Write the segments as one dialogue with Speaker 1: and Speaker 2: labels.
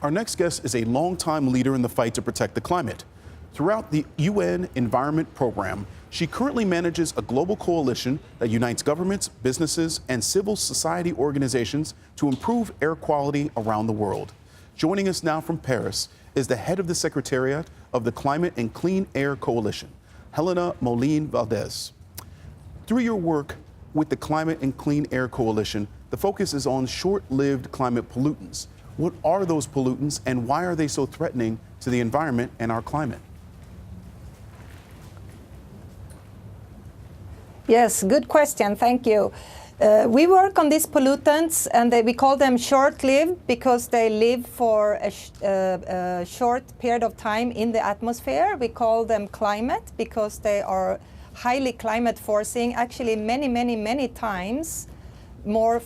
Speaker 1: Our next guest is a longtime leader in the fight to protect the climate. Throughout the UN Environment Program, she currently manages a global coalition that unites governments, businesses, and civil society organizations to improve air quality around the world. Joining us now from Paris is the head of the Secretariat of the Climate and Clean Air Coalition, HELENA MOLIN VALDES. Through your work with the Climate and Clean Air Coalition, the focus is on short-lived climate pollutants. What are those pollutants and why are they so threatening to the environment and our climate?
Speaker 2: Yes, good question. Thank you. We work on these pollutants and we call them short-lived because they live for a short period of time in the atmosphere. We call them climate because they are highly climate forcing, actually many times more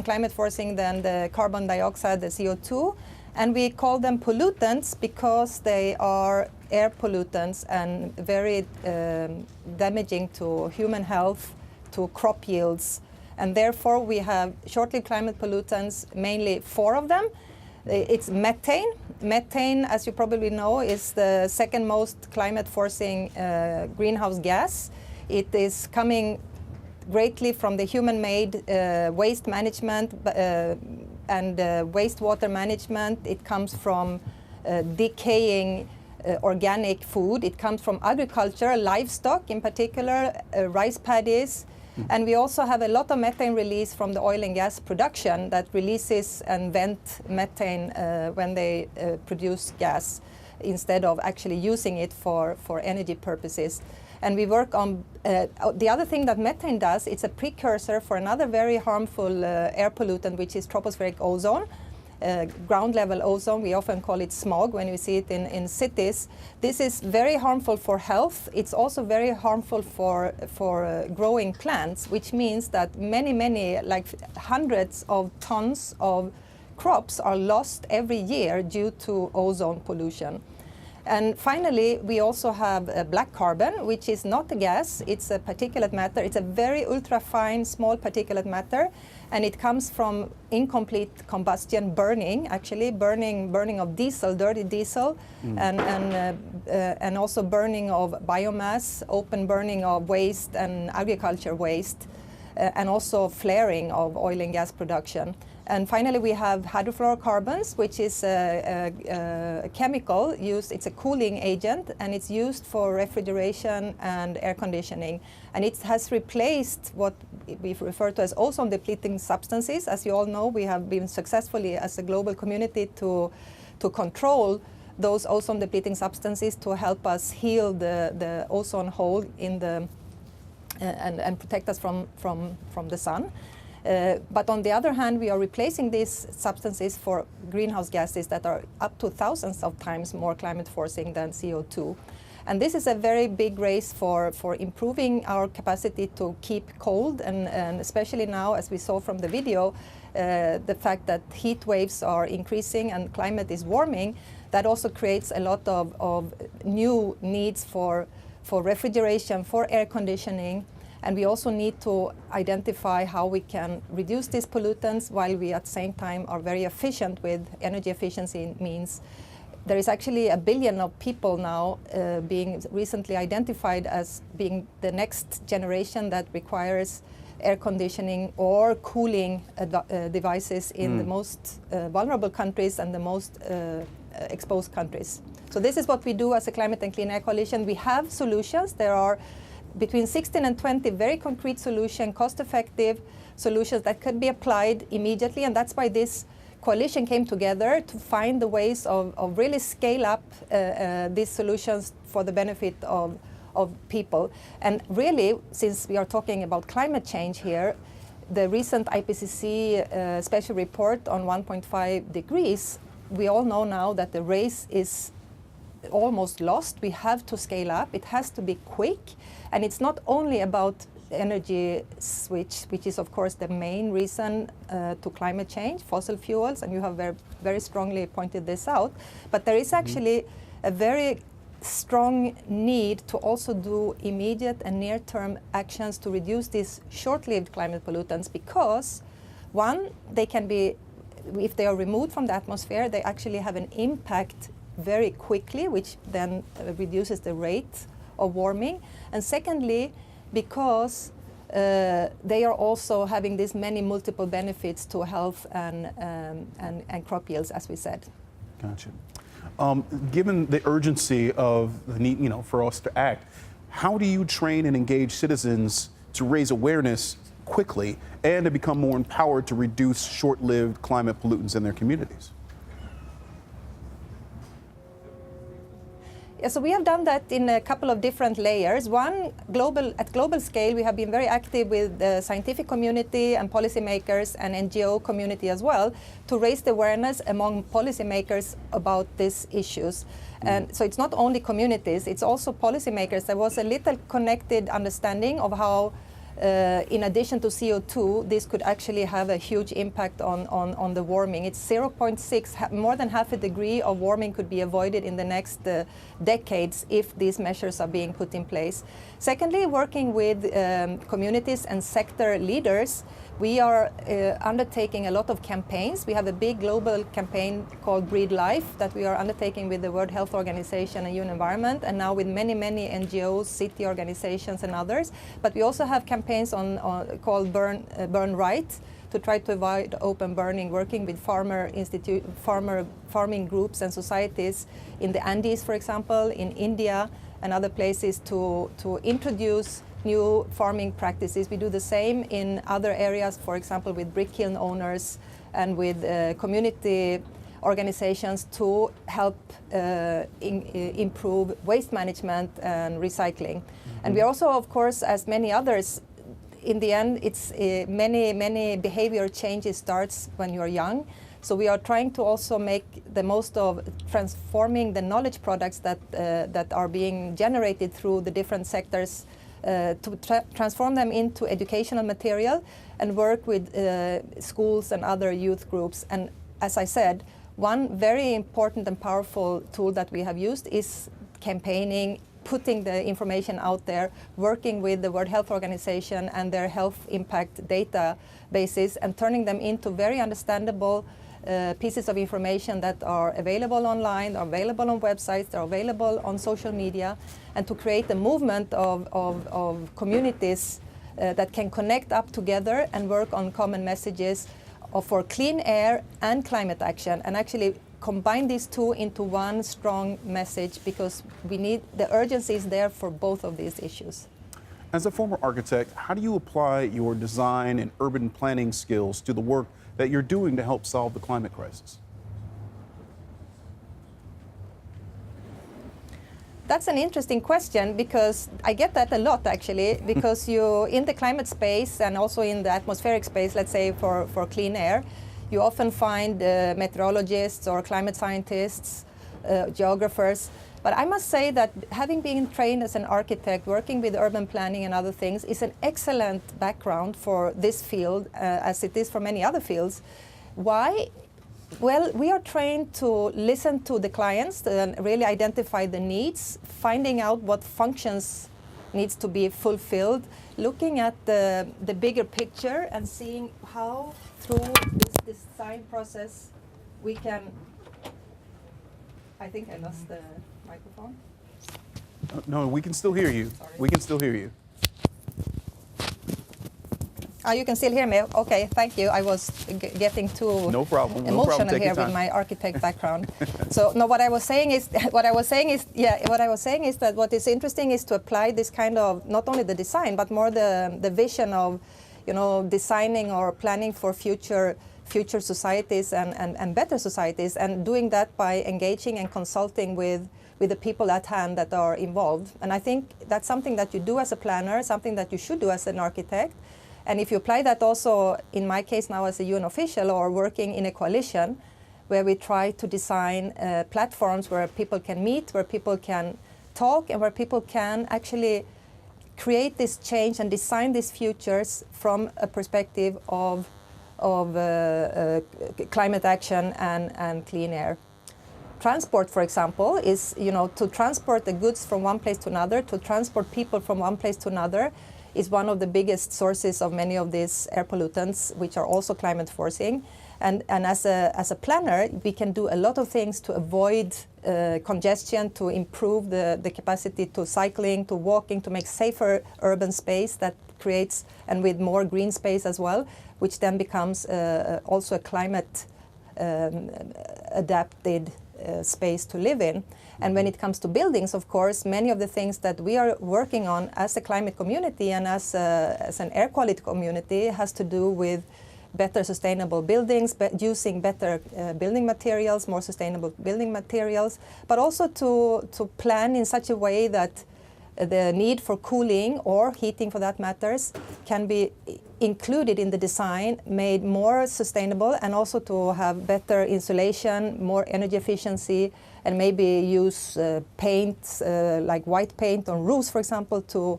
Speaker 2: climate forcing than the carbon dioxide, the CO2. And we call them pollutants because they are air pollutants and very damaging to human health, to crop yields. And therefore we have short-lived climate pollutants, mainly 4 of them. It's methane. Methane, as you probably know, is the second most climate forcing greenhouse gas. It is coming greatly from the human-made waste management and wastewater management. It comes from decaying organic food. It comes from agriculture, livestock in particular, rice paddies. And we also have a lot of methane release from the oil and gas production that releases and vent methane when they produce gas instead of actually using it for energy purposes. And we work on the other thing that methane does, it's a precursor for another very harmful air pollutant, which is tropospheric ozone, ground level ozone. We often call it smog when we see it in cities. This is very harmful for health. It's also very harmful for growing plants, which means that many, like hundreds of tons of crops are lost every year due to ozone pollution. And finally, we also have black carbon, which is not a gas, it's a particulate matter. It's a very ultra-fine, small particulate matter, and it comes from incomplete combustion burning, actually, burning of diesel, dirty diesel, and also burning of biomass, open burning of waste and agriculture waste, and also flaring of oil and gas production. And finally, we have hydrofluorocarbons, which is a chemical used, it's a cooling agent, and it's used for refrigeration and air conditioning. And it has replaced what we refer to as ozone-depleting substances. As you all know, we have been successfully, as a global community, to control those ozone-depleting substances to help us heal the ozone hole in the, and protect us from the sun. But on the other hand, we are replacing these substances for greenhouse gases that are up to thousands of times more climate forcing than CO2. And this is a very big race for improving our capacity to keep cold, and especially now, as we saw from the video, the fact that heat waves are increasing and climate is warming, that also creates a lot of new needs for refrigeration, for air conditioning. And we also need to identify how we can reduce these pollutants while we at the same time are very efficient with energy efficiency means. There is actually 1 billion of people now being recently identified as being the next generation that requires air conditioning or cooling devices in the most vulnerable countries and the most exposed countries. So this is what we do as a Climate and Clean Air Coalition. We have solutions. There are between 16 and 20 very concrete solutions, cost-effective solutions that could be applied immediately, and that's why this coalition came together to find the ways of really scale up these solutions for the benefit of people. And really, since we are talking about climate change here, the recent IPCC special report on 1.5 degrees, we all know now that the race is almost lost. We have to scale up. It has to be quick. And it's not only about energy switch, which is of course the main reason to climate change, fossil fuels, and you have very strongly pointed this out, but there is actually a very strong need to also do immediate and near-term actions to reduce these short-lived climate pollutants because, one, they can be if they are removed from the atmosphere, they actually have an impact very quickly, which then reduces the rate of warming. And secondly, because they are also having these many multiple benefits to health and crop yields, as we said.
Speaker 1: Gotcha. Given the urgency of the need, for us to act, how do you train and engage citizens to raise awareness quickly and to become more empowered to reduce short-lived climate pollutants in their communities?
Speaker 2: Yeah, so we have done that in a couple of different layers. One, at global scale, we have been very active with the scientific community and policymakers and NGO community as well to raise the awareness among policymakers about these issues. And so it's not only communities, it's also policymakers. There was a little connected understanding of how in addition to CO2, this could actually have a huge impact on the warming. It's 0.6, more than half a degree of warming could be avoided in the next decades if these measures are being put in place. Secondly, working with communities and sector leaders, we are undertaking a lot of campaigns. We have a big global campaign called Breathe Life that we are undertaking with the World Health Organization and UN Environment, and now with many NGOs, city organizations and others. But we also have campaigns called Burn Right to try to avoid open burning, working with farming groups and societies in the Andes, for example, in India and other places to introduce new farming practices. We do the same in other areas, for example, with brick kiln owners and with community organizations to help improve waste management and recycling. And we are also, of course, as many others, in the end, it's many behavior changes starts when you're young. So we are trying to also make the most of transforming the knowledge products that are being generated through the different sectors to transform them into educational material and work with schools and other youth groups. And as I said, one very important and powerful tool that we have used is campaigning, putting the information out there, working with the World Health Organization and their health impact databases and turning them into very understandable pieces of information that are available online, are available on websites, are available on social media, and to create a movement of communities that can connect up together and work on common messages for clean air and climate action, and actually combine these two into one strong message, because we need, the urgency is there for both of these issues.
Speaker 1: As a former architect, how do you apply your design and urban planning skills to the work that you're doing to help solve the climate crisis?
Speaker 2: That's an interesting question, because I get that a lot actually, because you, in the climate space and also in the atmospheric space, let's say for clean air, you often find meteorologists or climate scientists, geographers. But I must say that having been trained as an architect, working with urban planning and other things is an excellent background for this field, as it is for many other fields. Why? Well, we are trained to listen to the clients and really identify the needs, finding out what functions needs to be fulfilled, looking at the bigger picture and seeing how through this design process we can... I think I lost the microphone.
Speaker 1: No, we can still hear you.
Speaker 2: Sorry.
Speaker 1: We can still hear you.
Speaker 2: Oh, you can still hear me? Okay, thank you. I was getting too
Speaker 1: No problem.
Speaker 2: emotional
Speaker 1: Take
Speaker 2: here
Speaker 1: your time.
Speaker 2: with my architect background. So no, what I was saying is that what is interesting is to apply this kind of, not only the design, but more the vision of, designing or planning for future societies and better societies, and doing that by engaging and consulting with the people at hand that are involved. And I think that's something that you do as a planner, something that you should do as an architect. And if you apply that also, in my case now as a UN official or working in a coalition, where we try to design platforms where people can meet, where people can talk, and where people can actually create this change and design these futures from a perspective of climate action and clean air. Transport, for example, is, to transport the goods from one place to another, to transport people from one place to another, is one of the biggest sources of many of these air pollutants, which are also climate forcing. And as a planner, we can do a lot of things to avoid congestion, to improve the capacity to cycling, to walking, to make safer urban space that creates, and with more green space as well, which then becomes also a climate adapted space to live in. And when it comes to buildings, of course, many of the things that we are working on as a climate community and as an air quality community has to do with better sustainable buildings, using better building materials, more sustainable building materials, but also to plan in such a way that the need for cooling or heating, for that matters, can be included in the design, made more sustainable, and also to have better insulation, more energy efficiency, and maybe use paints like white paint on roofs, for example, to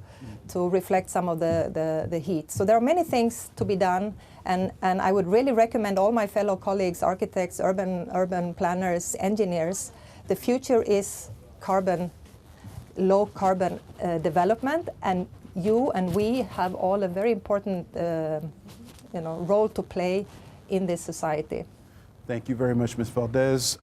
Speaker 2: reflect some of the heat. So there are many things to be done, and I would really recommend all my fellow colleagues, architects, urban planners, engineers. The future is low carbon development, and you and we have all a very important role to play in this society.
Speaker 1: Thank you very much, Ms. Valdez.